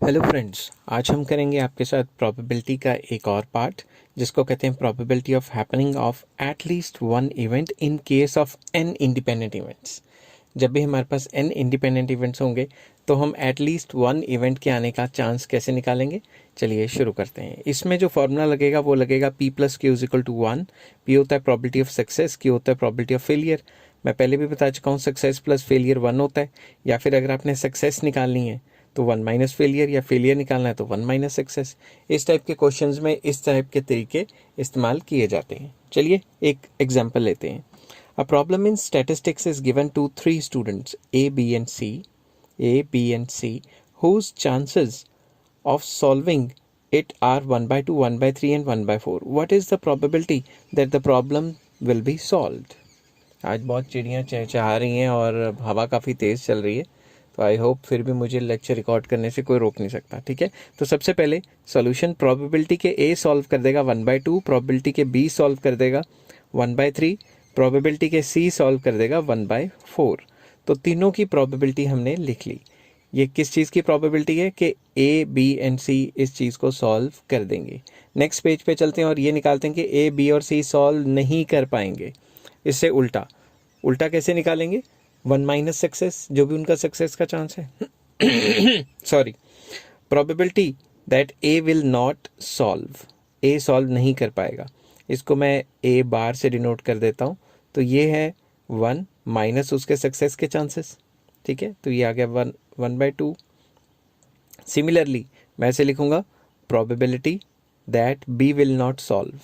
Hello friends, आज हम करेंगे आपके साथ प्रोबेबिलिटी का एक और पार्ट जिसको कहते हैं probability of happening of at least one event in case of an independent events. जब भी हमारे पास एन इंडिपेंडेंट इवेंट्स होंगे तो हम एट लीस्ट वन इवेंट के आने का चांस कैसे निकालेंगे। चलिए शुरू करते हैं। इसमें जो फॉर्मूला लगेगा वो लगेगा P + Q = 1। P होता है प्रोबेबिलिटी ऑफ सक्सेस, Q होता है प्रोबेबिलिटी ऑफ फेलियर। मैं पहले भी बता चुका हूँ सक्सेस प्लस फेलियर 1 होता है, या फिर अगर आपने सक्सेस निकालनी है तो 1 माइनस फेलियर, या फेलियर निकालना है तो 1 माइनस सक्सेस। इस टाइप के क्वेश्चंस में इस टाइप के तरीके इस्तेमाल किए जाते हैं। चलिए एक एग्जांपल लेते हैं। A problem in statistics is given to 3 students A, B and C whose chances of solving it are 1/2, 1/3 and 1/4. What is the probability that the problem will be solved? आज बहुत चिड़ियाँ चहचहा रही हैं और हवा काफ़ी तेज़ चल रही है, तो आई होप फिर भी मुझे लेक्चर रिकॉर्ड करने से कोई रोक नहीं सकता। ठीक है, तो सबसे पहले सॉल्यूशन प्रोबेबिलिटी के A सॉल्व कर देगा 1/2, प्रोबेबिलिटी के B सॉल्व कर देगा 1/3, प्रोबेबिलिटी के C सॉल्व कर देगा 1/4। तो तीनों की प्रोबेबिलिटी हमने लिख ली। ये किस चीज़ की प्रोबेबिलिटी है कि A, B एंड C इस चीज़ को सॉल्व कर देंगे। नेक्स्ट पेज पे चलते हैं और ये निकालते हैं कि A, B और C सॉल्व नहीं कर पाएंगे। इससे उल्टा कैसे निकालेंगे? 1 माइनस सक्सेस, जो भी उनका सक्सेस का चांस है sorry, probability that A will not solve, A solve नहीं कर पाएगा। इसको मैं ए बार से डिनोट कर देता हूँ। तो ये है 1 माइनस उसके सक्सेस के चांसेस। ठीक है, तो ये आ गया 1/2। सिमिलरली मैं ऐसे लिखूंगा probability that B will not solve,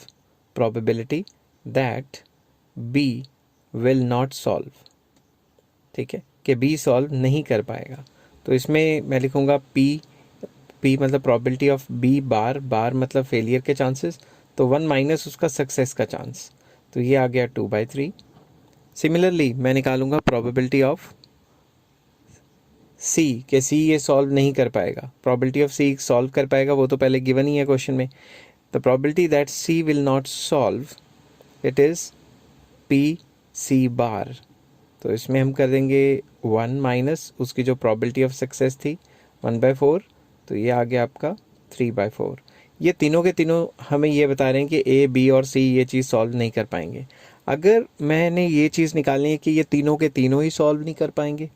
probability that B will not solve. ठीक है, कि बी सॉल्व नहीं कर पाएगा। तो इसमें मैं लिखूंगा पी मतलब प्रोबेबिलिटी ऑफ बी बार मतलब फेलियर के चांसेस, तो 1 माइनस उसका सक्सेस का चांस, तो ये आ गया 2/3। सिमिलरली मैं निकालूंगा प्रोबेबिलिटी ऑफ सी के सी ये सॉल्व नहीं कर पाएगा। प्रोबेबिलिटी ऑफ सी सॉल्व कर पाएगा वो तो पहले गिवन ही है क्वेश्चन में। The probability that C will not solve, it is P C bar. तो इसमें हम कर देंगे 1 माइनस उसकी जो प्रोबेबिलिटी ऑफ सक्सेस थी 1/4, तो ये आ गया आपका 3/4। ये तीनों के तीनों हमें ये बता रहे हैं कि ए, बी और सी ये चीज़ सॉल्व नहीं कर पाएंगे। अगर मैंने ये चीज़ निकालनी है कि ये तीनों के तीनों ही सॉल्व नहीं कर पाएंगे,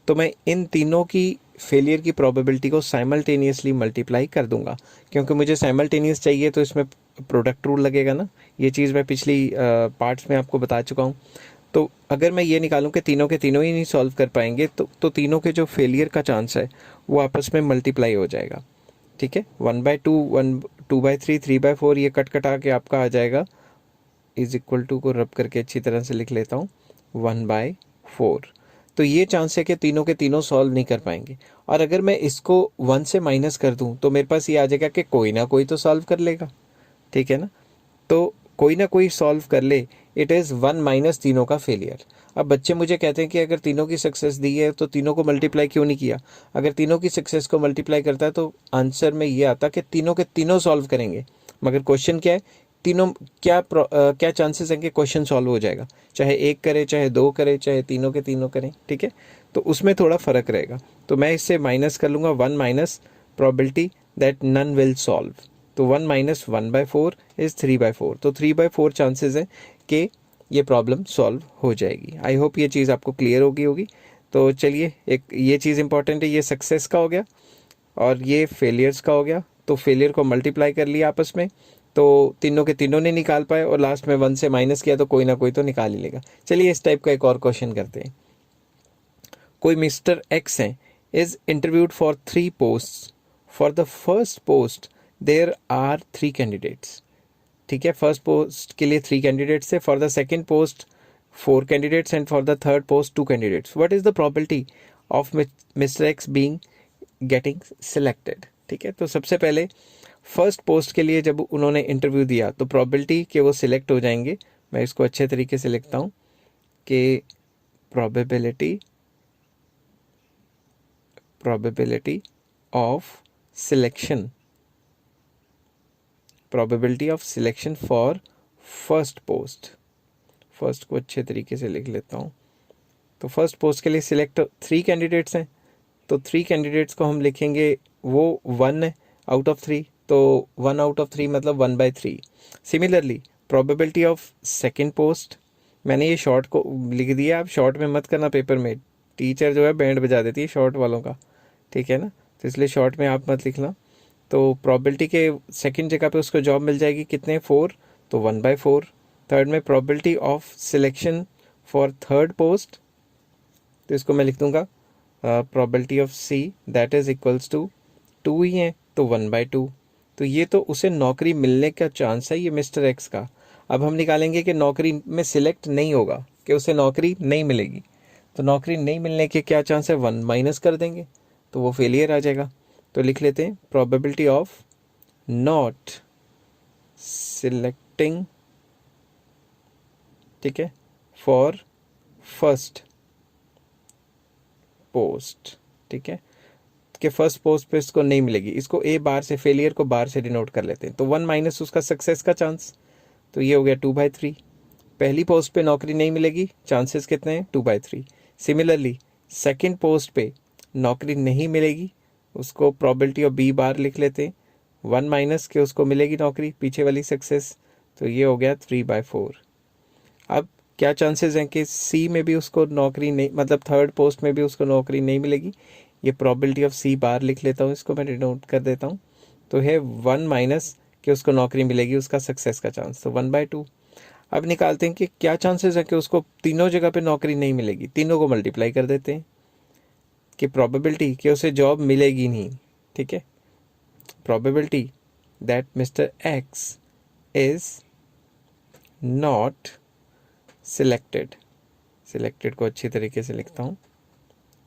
तो मैं इन तीनों की फेलियर की प्रोबेबिलिटी को साइमल्टेनियसली मल्टीप्लाई कर दूंगा। क्योंकि मुझे साइमल्टेनियस चाहिए तो इसमें प्रोडक्ट रूल लगेगा ना। ये चीज़ मैं पिछली पार्ट्स में आपको बता चुका हूँ। तो अगर मैं ये निकालूं कि तीनों के तीनों ही नहीं सॉल्व कर पाएंगे, तो तीनों के जो फेलियर का चांस है वो आपस में मल्टीप्लाई हो जाएगा। ठीक है, 1/2, 2/3, 3/4 ये कटा के आपका आ जाएगा = को रब करके अच्छी तरह से लिख लेता हूँ 1/4। तो ये चांस है कि तीनों के तीनों सॉल्व नहीं कर पाएंगे। और अगर मैं इसको 1 से माइनस कर दूं तो मेरे पास ये आ जाएगा कि कोई ना कोई तो सॉल्व कर लेगा। ठीक है ना, तो कोई ना कोई सॉल्व कर ले, इट इज़ 1 माइनस तीनों का फेलियर। अब बच्चे मुझे कहते हैं कि अगर तीनों की सक्सेस दी है तो तीनों को मल्टीप्लाई क्यों नहीं किया? अगर तीनों की सक्सेस को मल्टीप्लाई करता है तो आंसर में ये आता कि तीनों के तीनों सॉल्व करेंगे। मगर क्वेश्चन क्या है, तीनों क्या चांसेस हैं कि क्वेश्चन सॉल्व हो जाएगा? चाहे एक करे, चाहे दो करे, चाहे तीनों के तीनों करें। ठीक है, तो उसमें थोड़ा फ़र्क रहेगा। तो मैं इससे माइनस कर लूँगा 1 minus probability that none will solve. तो 1 माइनस 1/4 इज़ 3/4। तो 3/4 चांसेस हैं कि ये प्रॉब्लम सॉल्व हो जाएगी। आई होप ये चीज़ आपको क्लियर होगी। तो चलिए, एक ये चीज़ इंपॉर्टेंट है, ये सक्सेस का हो गया और ये फेलियर्स का हो गया। तो फेलियर को मल्टीप्लाई कर लिया आपस में, तो तीनों के तीनों ने निकाल पाए और लास्ट में 1 से माइनस किया तो कोई ना कोई तो निकाल ही लेगा। चलिए इस टाइप का एक और क्वेश्चन करते हैं। कोई मिस्टर एक्स हैं, is interviewed for 3 post. For the first post there are 3 candidates. ठीक है, फर्स्ट पोस्ट के लिए 3 कैंडिडेट्स थे, for the second post 4 candidates and for the third post 2 candidates. What is the probability of mister X being getting selected? ठीक है, तो सबसे पहले फर्स्ट पोस्ट के लिए जब उन्होंने इंटरव्यू दिया तो प्रोबेबिलिटी कि वो सिलेक्ट हो जाएंगे, मैं इसको अच्छे तरीके से लिखता हूँ कि probability of selection, probability of selection for first post. First को अच्छे तरीके से लिख लेता हूँ। तो फर्स्ट पोस्ट के लिए सिलेक्ट 3 कैंडिडेट्स हैं, तो 3 कैंडिडेट्स को हम लिखेंगे वो 1 है आउट ऑफ 3, तो 1 आउट ऑफ 3 मतलब 1/3। Similarly probability of second post, मैंने ये शॉर्ट को लिख दिया, आप शॉर्ट में मत करना पेपर में, टीचर जो है बैंड बजा देती है शॉर्ट वालों का, ठीक है ना, तो इसलिए शॉर्ट में आप मत लिखना। तो प्रोबेबिलिटी के सेकंड जगह पे उसको जॉब मिल जाएगी कितने, 4, तो 1/4। थर्ड में probability of selection for third post, तो इसको मैं लिख दूंगा probability of C that is equals to 2 ही है तो 1/2। तो ये तो उसे नौकरी मिलने का चांस है ये मिस्टर एक्स का। अब हम निकालेंगे कि नौकरी में सिलेक्ट नहीं होगा, कि उसे नौकरी नहीं मिलेगी, तो नौकरी नहीं मिलने के क्या चांस है, 1 माइनस कर देंगे तो वो फेलियर आ जाएगा। तो लिख लेते हैं प्रोबेबिलिटी ऑफ नॉट सिलेक्टिंग, ठीक है, फॉर फर्स्ट पोस्ट, ठीक है, कि फर्स्ट पोस्ट पे इसको नहीं मिलेगी, इसको ए बार से, फेलियर को बार से डिनोट कर लेते हैं, तो 1 माइनस उसका सक्सेस का चांस, तो ये हो गया 2/3। पहली पोस्ट पे नौकरी नहीं मिलेगी, चांसेस कितने हैं, 2/3। सिमिलरली सेकंड पोस्ट पे नौकरी नहीं मिलेगी, उसको प्रोबेबिलिटी ऑफ बी बार लिख लेते हैं, 1 माइनस के उसको मिलेगी नौकरी, पीछे वाली सक्सेस, तो ये हो गया 3/4। अब क्या चांसेस हैं कि सी में भी उसको नौकरी नहीं, मतलब थर्ड पोस्ट में भी उसको नौकरी नहीं मिलेगी, ये प्रोबेबिलिटी ऑफ सी बार लिख लेता हूँ, इसको मैं डिनोट कर देता हूँ, तो है 1 माइनस कि उसको नौकरी मिलेगी, उसका सक्सेस का चांस, तो 1/2। अब निकालते हैं कि क्या चांसेस है कि उसको तीनों जगह पे नौकरी नहीं मिलेगी, तीनों को मल्टीप्लाई कर देते हैं कि प्रोबेबिलिटी कि उसे जॉब मिलेगी नहीं, ठीक है, probability that mister x is not selected, selected को अच्छी तरीके से लिखता हूँ,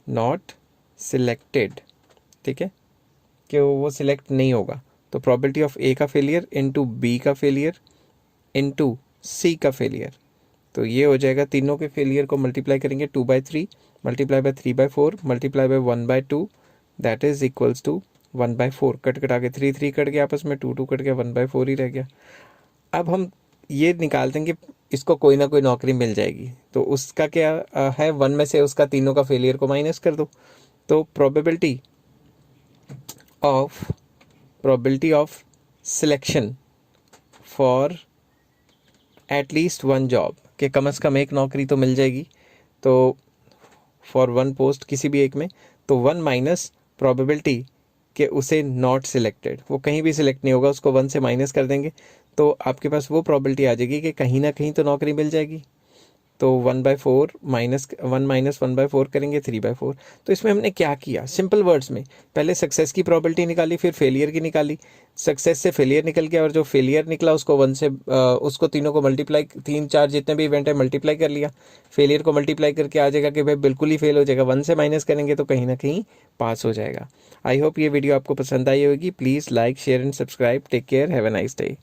नॉट सिलेक्टेड, ठीक है, कि वो सिलेक्ट नहीं होगा, तो प्रोबेबिलिटी ऑफ ए का फेलियर इनटू बी का फेलियर इनटू सी का फेलियर, तो ये हो जाएगा, तीनों के फेलियर को मल्टीप्लाई करेंगे 2/3 multiply by 3/4 multiply by 1/2 that is equals to 1/4। Cut कटा के 3 कट गया आपस में, 2 कट गया, 1/4 ही रह गया। अब हम ये निकालते हैं कि इसको कोई ना कोई नौकरी मिल जाएगी, तो उसका क्या है, 1 में से उसका तीनों का फेलियर को माइनस कर दो, तो probability of selection for at least 1 job, कि कम से कम एक नौकरी तो मिल जाएगी, तो फॉर 1 पोस्ट किसी भी एक में, तो 1 माइनस प्रोबेबिलिटी कि उसे नॉट सिलेक्टेड, वो कहीं भी सिलेक्ट नहीं होगा, उसको 1 से माइनस कर देंगे, तो आपके पास वो प्रोबेबिलिटी आ जाएगी कि कहीं ना कहीं तो नौकरी मिल जाएगी, तो 1/4 माइनस 1 माइनस 1/4 करेंगे 3/4। तो इसमें हमने क्या किया, सिंपल वर्ड्स में पहले सक्सेस की प्रोबेबिलिटी निकाली, फिर फेलियर की निकाली, सक्सेस से फेलियर निकल गया, और जो फेलियर निकला उसको 1 से उसको तीनों को मल्टीप्लाई, 3 4 जितने भी इवेंट है मल्टीप्लाई कर लिया, फेलियर को मल्टीप्लाई करके आ जाएगा कि भाई बिल्कुल ही फेल हो जाएगा, 1 से माइनस करेंगे तो कहीं ना कहीं पास हो जाएगा। आई होप ये वीडियो आपको पसंद आई होगी। Please like share and subscribe. Take care, have a nice day.